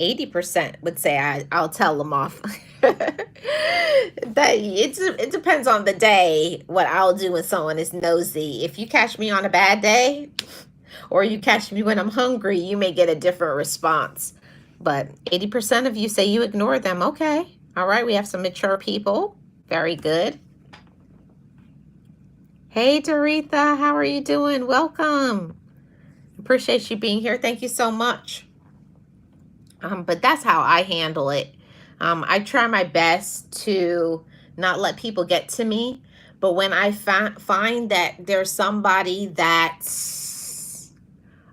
80% would say I'll tell them off. It depends on the day what I'll do when someone is nosy. If you catch me on a bad day or you catch me when I'm hungry, you may get a different response. But 80% of you say you ignore them. Okay. All right. We have some mature people. Very good. Hey, Doretha. How are you doing? Welcome. Appreciate you being here. Thank you so much. But that's how I handle it. I try my best to not let people get to me. But when I find that there's somebody that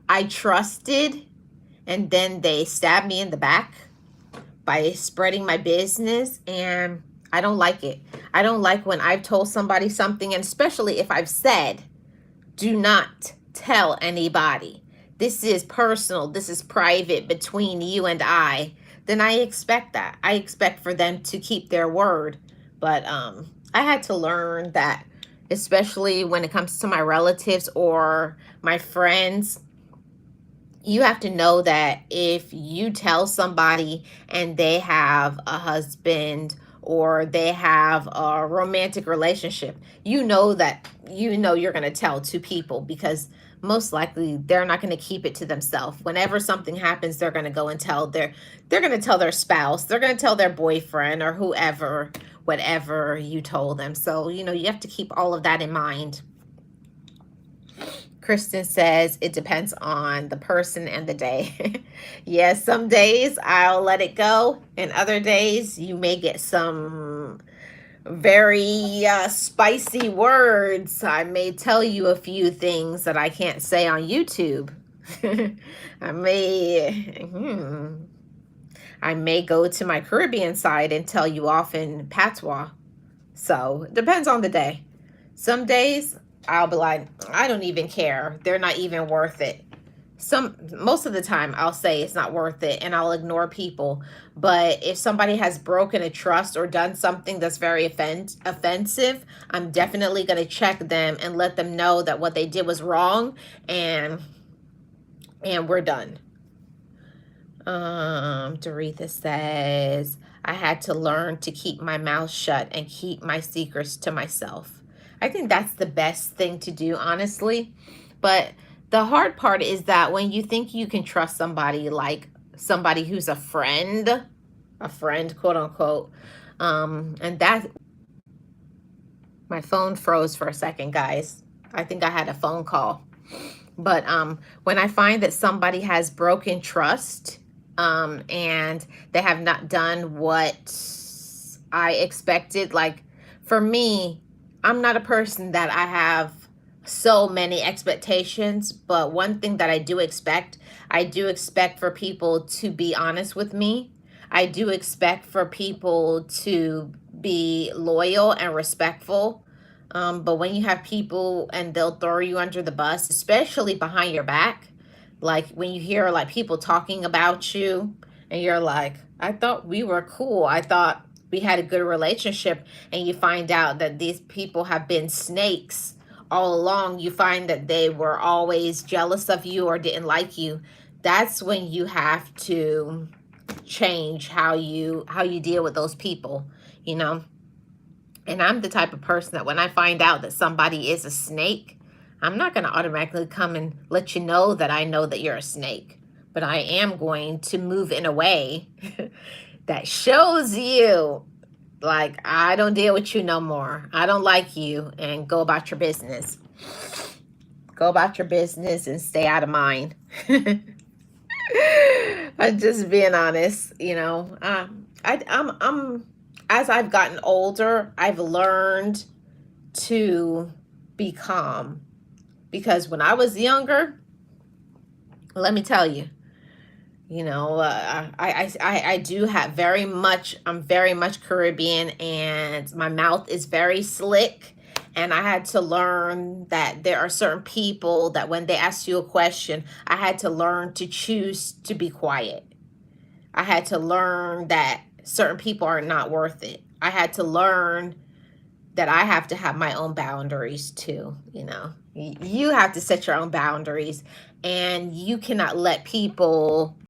I trusted and then they stab me in the back by spreading my business, and I don't like it. I don't like when I've told somebody something, and especially if I've said, do not tell anybody. This is personal. This is private between you and I. Then I expect that. I expect for them to keep their word. But I had to learn that, especially when it comes to my relatives or my friends, you have to know that if you tell somebody and they have a husband or they have a romantic relationship, you're going to tell two people, because most likely they're not going to keep it to themselves. Whenever something happens, they're going to go and they're going to tell their spouse, they're going to tell their boyfriend or whoever, whatever you told them. So, you have to keep all of that in mind. Kristen says it depends on the person and the day. Yes, some days I'll let it go, and other days you may get some very spicy words. I may tell you a few things that I can't say on YouTube. I may go to my Caribbean side and tell you off in patois. So it depends on the day. Some days I'll be like, I don't even care. They're not even worth it. Most of the time I'll say it's not worth it and I'll ignore people. But if somebody has broken a trust or done something that's very offensive, I'm definitely going to check them and let them know that what they did was wrong, and we're done. Doretha says, I had to learn to keep my mouth shut and keep my secrets to myself. I think that's the best thing to do, honestly. But the hard part is that when you think you can trust somebody, like somebody who's a friend, quote unquote, and that, my phone froze for a second, guys. I think I had a phone call. But when I find that somebody has broken trust, and they have not done what I expected, like for me, I'm not a person that I have so many expectations, but one thing that I do expect for people to be honest with me. I do expect for people to be loyal and respectful. But when you have people and they'll throw you under the bus, especially behind your back, like when you hear like people talking about you and you're like, I thought we were cool. I thought we had a good relationship, and you find out that these people have been snakes all along. You find that they were always jealous of you or didn't like you. That's when you have to change how you deal with those people, you know. And I'm the type of person that when I find out that somebody is a snake, I'm not going to automatically come and let you know that I know that you're a snake. But I am going to move in a way that shows you, like, I don't deal with you no more. I don't like you, and go about your business. Go about your business and stay out of mine. I'm just being honest, I'm as I've gotten older, I've learned to be calm, because when I was younger, let me tell you, I do have I'm very much Caribbean, and my mouth is very slick. And I had to learn that there are certain people that when they ask you a question, I had to learn to choose to be quiet. I had to learn that certain people are not worth it. I had to learn that I have to have my own boundaries too. You have to set your own boundaries, and you cannot let people